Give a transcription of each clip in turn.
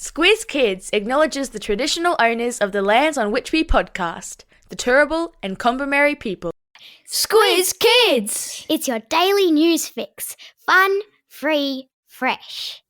Squiz Kids acknowledges the traditional owners of the lands on which we podcast, the Turrbal and Kombumerri people. Squiz Kids! It's your daily news fix. Fun, free, fresh.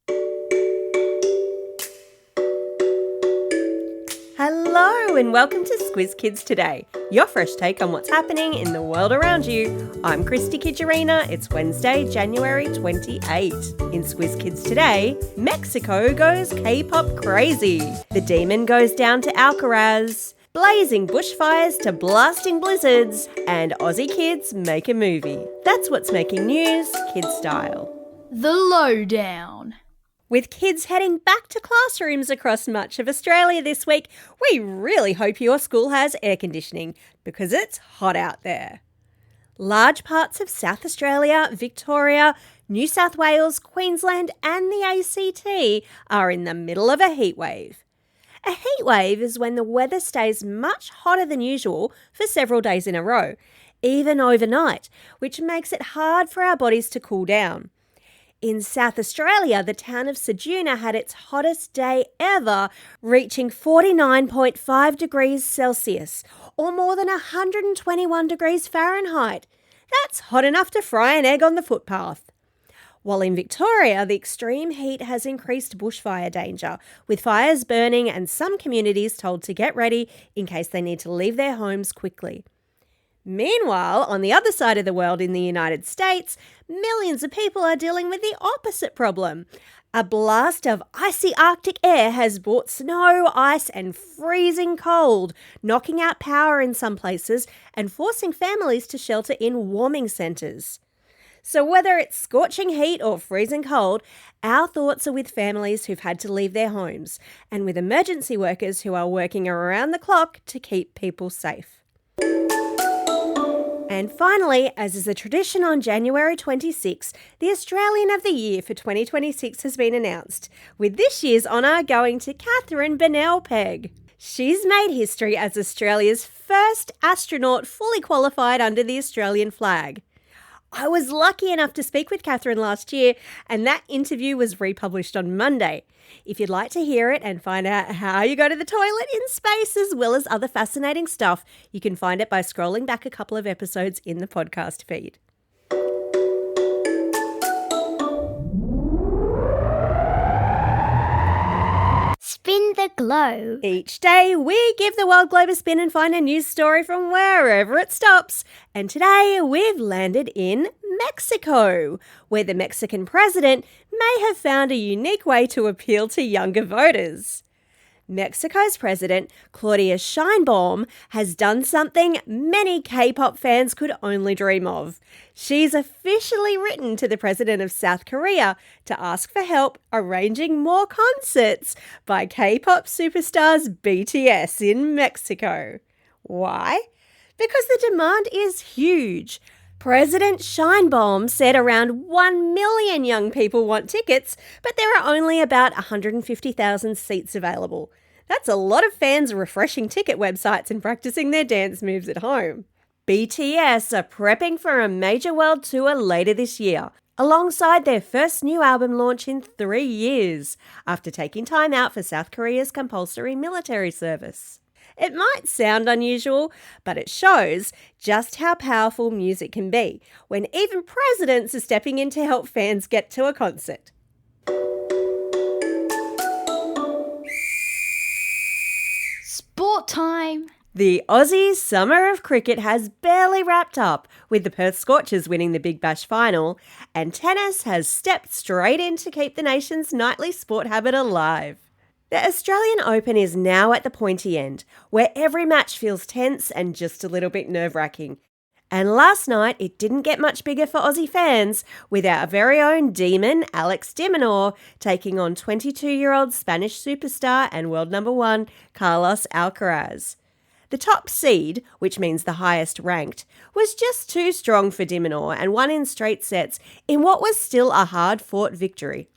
Hello and welcome to Squiz Kids Today, your fresh take on what's happening in the world around you. I'm Christy Kijarina. It's Wednesday, January 28. In Squiz Kids Today, Mexico goes K-pop crazy. The demon goes down to Alcaraz. Blazing bushfires to blasting blizzards. And Aussie kids make a movie. That's what's making news, kid style. The Lowdown. With kids heading back to classrooms across much of Australia this week, we really hope your school has air conditioning because it's hot out there. Large parts of South Australia, Victoria, New South Wales, Queensland and the ACT are in the middle of a heatwave. A heatwave is when the weather stays much hotter than usual for several days in a row, even overnight, which makes it hard for our bodies to cool down. In South Australia, the town of Ceduna had its hottest day ever, reaching 49.5 degrees Celsius, or more than 121 degrees Fahrenheit. That's hot enough to fry an egg on the footpath. While in Victoria, the extreme heat has increased bushfire danger, with fires burning and some communities told to get ready in case they need to leave their homes quickly. Meanwhile, on the other side of the world in the United States, millions of people are dealing with the opposite problem. A blast of icy Arctic air has brought snow, ice and freezing cold, knocking out power in some places and forcing families to shelter in warming centres. So whether it's scorching heat or freezing cold, our thoughts are with families who've had to leave their homes and with emergency workers who are working around the clock to keep people safe. And finally, as is a tradition on January 26, the Australian of the Year for 2026 has been announced, with this year's honour going to Catherine Bennell-Pegg. She's made history as Australia's first astronaut fully qualified under the Australian flag. I was lucky enough to speak with Catherine last year, and that interview was republished on Monday. If you'd like to hear it and find out how you go to the toilet in space as well as other fascinating stuff, you can find it by scrolling back a couple of episodes in the podcast feed. Spin the globe. Each day, we give the world globe a spin and find a news story from wherever it stops. And today, we've landed in Mexico, where the Mexican president may have found a unique way to appeal to younger voters. Mexico's president, Claudia Sheinbaum, has done something many K-pop fans could only dream of. She's officially written to the president of South Korea to ask for help arranging more concerts by K-pop superstars BTS in Mexico. Why? Because the demand is huge. President Sheinbaum said around 1 million young people want tickets, but there are only about 150,000 seats available. That's a lot of fans refreshing ticket websites and practicing their dance moves at home. BTS are prepping for a major world tour later this year, alongside their first new album launch in 3 years, after taking time out for South Korea's compulsory military service. It might sound unusual, but it shows just how powerful music can be when even presidents are stepping in to help fans get to a concert. Sport time. The Aussie summer of cricket has barely wrapped up, with the Perth Scorchers winning the Big Bash final, and tennis has stepped straight in to keep the nation's nightly sport habit alive. The Australian Open is now at the pointy end, where every match feels tense and just a little bit nerve-wracking. And last night, it didn't get much bigger for Aussie fans, with our very own demon, Alex de Minaur, taking on 22-year-old Spanish superstar and world number 1, Carlos Alcaraz. The top seed, which means the highest ranked, was just too strong for de Minaur and won in straight sets in what was still a hard-fought victory.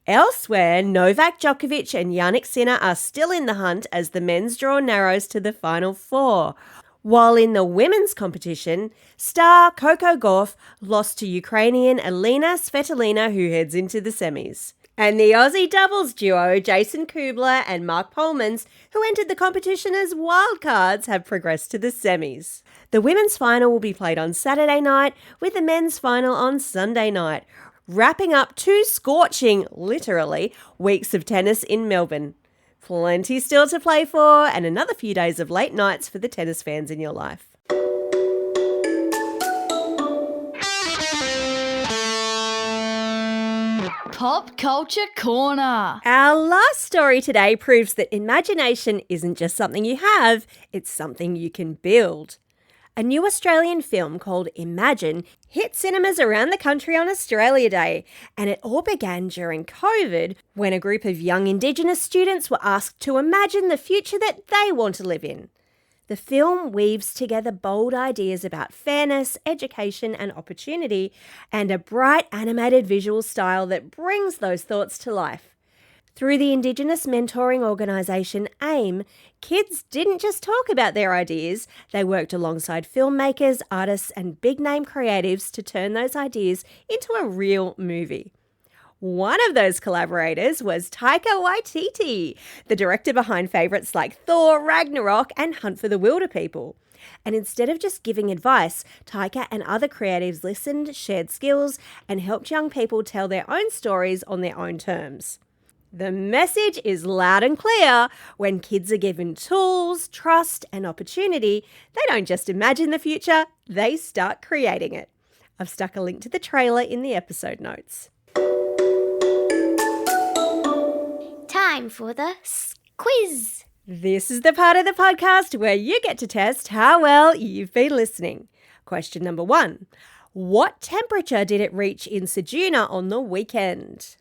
Elsewhere, Novak Djokovic and Jannik Sinner are still in the hunt as the men's draw narrows to the final 4. While in the women's competition, star Coco Gauff lost to Ukrainian Elena Svitolina, who heads into the semis. And the Aussie doubles duo Jason Kubler and Mark Polmans, who entered the competition as wildcards, have progressed to the semis. The women's final will be played on Saturday night, with the men's final on Sunday night, wrapping up 2 scorching, literally, weeks of tennis in Melbourne. Plenty still to play for, and another few days of late nights for the tennis fans in your life. Pop Culture Corner. Our last story today proves that imagination isn't just something you have, it's something you can build. A new Australian film called Imagine hit cinemas around the country on Australia Day, and it all began during COVID when a group of young Indigenous students were asked to imagine the future that they want to live in. The film weaves together bold ideas about fairness, education and opportunity, and a bright animated visual style that brings those thoughts to life. Through the Indigenous mentoring organisation AIM, kids didn't just talk about their ideas, they worked alongside filmmakers, artists and big-name creatives to turn those ideas into a real movie. One of those collaborators was Taika Waititi, the director behind favourites like Thor, Ragnarok and Hunt for the Wilder People. And instead of just giving advice, Taika and other creatives listened, shared skills and helped young people tell their own stories on their own terms. The message is loud and clear. When kids are given tools, trust and opportunity, they don't just imagine the future, they start creating it. I've stuck a link to the trailer in the episode notes. Time for the quiz. This is the part of the podcast where you get to test how well you've been listening. Question number 1. What temperature did it reach in Ceduna on the weekend?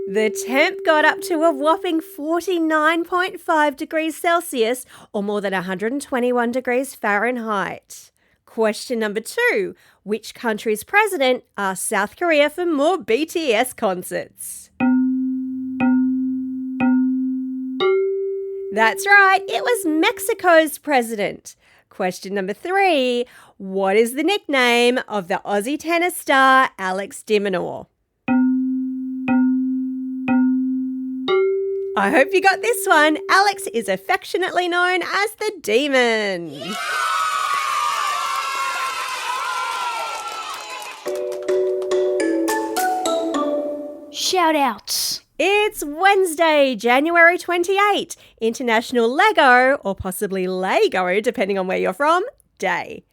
The temp got up to a whopping 49.5 degrees Celsius or more than 121 degrees Fahrenheit. Question number 2. Which country's president asked South Korea for more BTS concerts? That's right, it was Mexico's president. Question number 3. What is the nickname of the Aussie tennis star Alex de Minaur? I hope you got this one. Alex is affectionately known as the Demon. Yeah! Shout outs. It's Wednesday, January 28, International Lego, or possibly Lego, depending on where you're from, Day.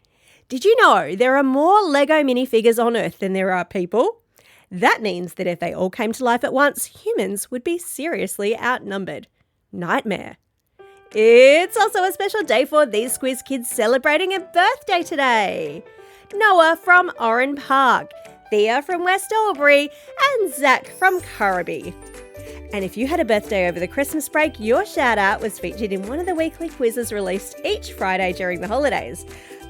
Did you know there are more Lego minifigures on Earth than there are people? That means that if they all came to life at once, humans would be seriously outnumbered. Nightmare. It's also a special day for these Squiz kids celebrating a birthday today. Noah from Oran Park, Thea from West Albury, and Zach from Currabee. And if you had a birthday over the Christmas break, your shout-out was featured in one of the weekly quizzes released each Friday during the holidays.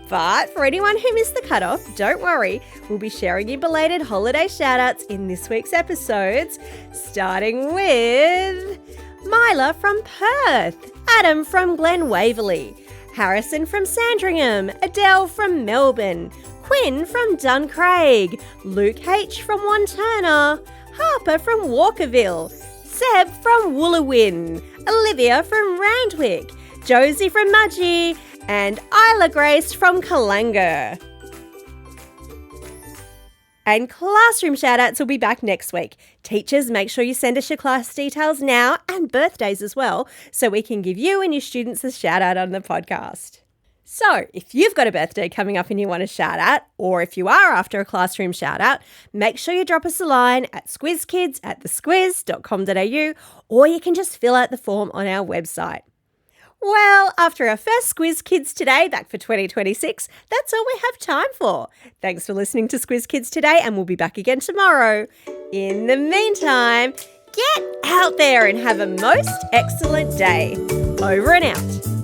But for anyone who missed the cutoff, don't worry, we'll be sharing your belated holiday shout-outs in this week's episodes, starting with Myla from Perth, Adam from Glen Waverley, Harrison from Sandringham, Adele from Melbourne, Quinn from Duncraig, Luke H from Wanturna, Harper from Walkerville, Seb from Woolawin, Olivia from Randwick, Josie from Mudgee, and Isla Grace from Kalanga. And classroom shoutouts will be back next week. Teachers, make sure you send us your class details now and birthdays as well, so we can give you and your students a shout out on the podcast. So if you've got a birthday coming up and you want a shout out, or if you are after a classroom shout out, make sure you drop us a line at squizkids@thesquiz.com.au, or you can just fill out the form on our website. Well, after our first Squiz Kids Today back for 2026, that's all we have time for. Thanks for listening to Squiz Kids Today, and we'll be back again tomorrow. In the meantime, get out there and have a most excellent day. Over and out.